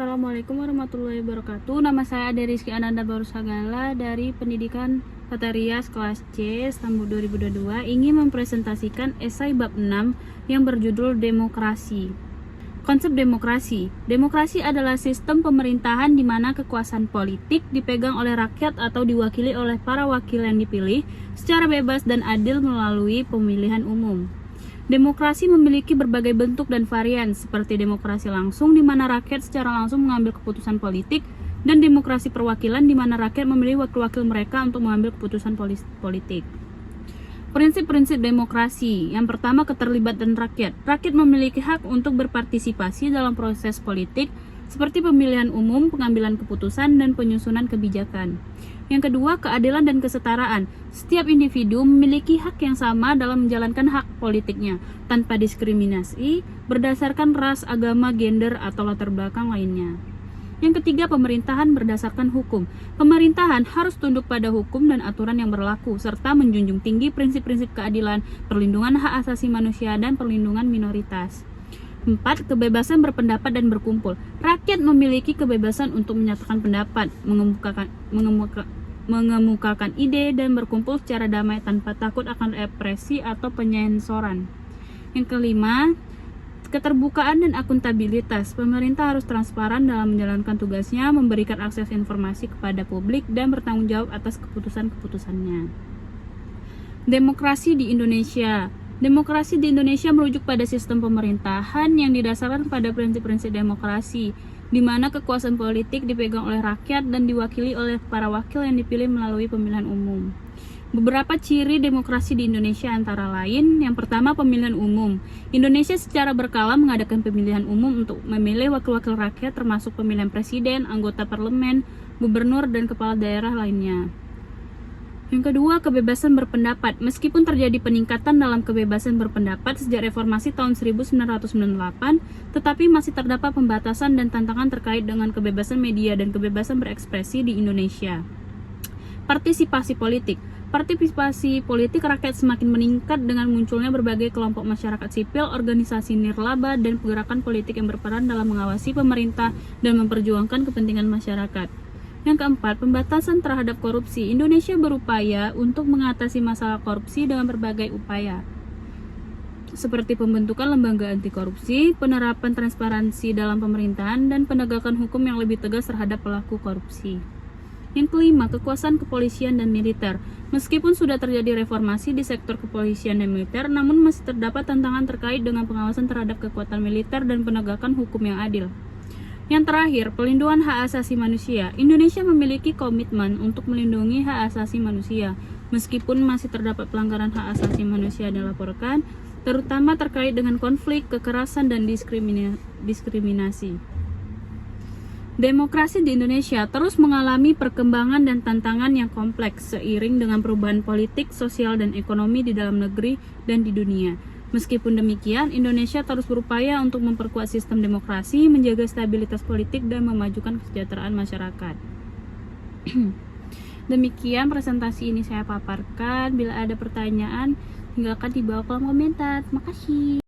Assalamualaikum warahmatullahi wabarakatuh. Nama saya Ade Rizky Ananda Barusagala dari Pendidikan Tata Rias kelas C tahun 2022 ingin mempresentasikan esai bab 6 yang berjudul Demokrasi. Konsep demokrasi. Demokrasi adalah sistem pemerintahan di mana kekuasaan politik dipegang oleh rakyat atau diwakili oleh para wakil yang dipilih secara bebas dan adil melalui pemilihan umum. Demokrasi memiliki berbagai bentuk dan varian, seperti demokrasi langsung di mana rakyat secara langsung mengambil keputusan politik, dan demokrasi perwakilan di mana rakyat memilih wakil-wakil mereka untuk mengambil keputusan politik. Prinsip-prinsip demokrasi. Yang pertama, keterlibatan rakyat. Rakyat memiliki hak untuk berpartisipasi dalam proses politik, seperti pemilihan umum, pengambilan keputusan, dan penyusunan kebijakan. Yang kedua, keadilan dan kesetaraan. Setiap individu memiliki hak yang sama dalam menjalankan hak politiknya, tanpa diskriminasi, berdasarkan ras, agama, gender, atau latar belakang lainnya. Yang ketiga, pemerintahan berdasarkan hukum. Pemerintahan harus tunduk pada hukum dan aturan yang berlaku, serta menjunjung tinggi prinsip-prinsip keadilan, perlindungan hak asasi manusia, dan perlindungan minoritas. 4. Kebebasan berpendapat dan berkumpul. Rakyat memiliki kebebasan untuk menyatakan pendapat, mengemukakan ide, dan berkumpul secara damai tanpa takut akan represi atau penyensoran. Yang kelima, keterbukaan dan akuntabilitas. Pemerintah harus transparan dalam menjalankan tugasnya, memberikan akses informasi kepada publik, dan bertanggung jawab atas keputusan-keputusannya. Demokrasi di Indonesia. Demokrasi di Indonesia merujuk pada sistem pemerintahan yang didasarkan pada prinsip-prinsip demokrasi, di mana kekuasaan politik dipegang oleh rakyat dan diwakili oleh para wakil yang dipilih melalui pemilihan umum. Beberapa ciri demokrasi di Indonesia antara lain, yang pertama, pemilihan umum. Indonesia secara berkala mengadakan pemilihan umum untuk memilih wakil-wakil rakyat termasuk pemilihan presiden, anggota parlemen, gubernur, dan kepala daerah lainnya. Yang kedua, kebebasan berpendapat. Meskipun terjadi peningkatan dalam kebebasan berpendapat sejak reformasi tahun 1998, tetapi masih terdapat pembatasan dan tantangan terkait dengan kebebasan media dan kebebasan berekspresi di Indonesia. Partisipasi politik. Partisipasi politik rakyat semakin meningkat dengan munculnya berbagai kelompok masyarakat sipil, organisasi nirlaba, dan gerakan politik yang berperan dalam mengawasi pemerintah dan memperjuangkan kepentingan masyarakat. Yang keempat, pembatasan terhadap korupsi. Indonesia berupaya untuk mengatasi masalah korupsi dengan berbagai upaya, seperti pembentukan lembaga anti korupsi, penerapan transparansi dalam pemerintahan, dan penegakan hukum yang lebih tegas terhadap pelaku korupsi. Yang kelima, kekuasaan kepolisian dan militer. Meskipun sudah terjadi reformasi di sektor kepolisian dan militer, namun masih terdapat tantangan terkait dengan pengawasan terhadap kekuatan militer dan penegakan hukum yang adil. Yang terakhir, pelindungan hak asasi manusia. Indonesia memiliki komitmen untuk melindungi hak asasi manusia, meskipun masih terdapat pelanggaran hak asasi manusia yang dilaporkan, terutama terkait dengan konflik, kekerasan, dan diskriminasi. Demokrasi di Indonesia terus mengalami perkembangan dan tantangan yang kompleks seiring dengan perubahan politik, sosial, dan ekonomi di dalam negeri dan di dunia. Meskipun demikian, Indonesia terus berupaya untuk memperkuat sistem demokrasi, menjaga stabilitas politik, dan memajukan kesejahteraan masyarakat. Demikian presentasi ini saya paparkan. Bila ada pertanyaan, tinggalkan di bawah kolom komentar. Terima kasih.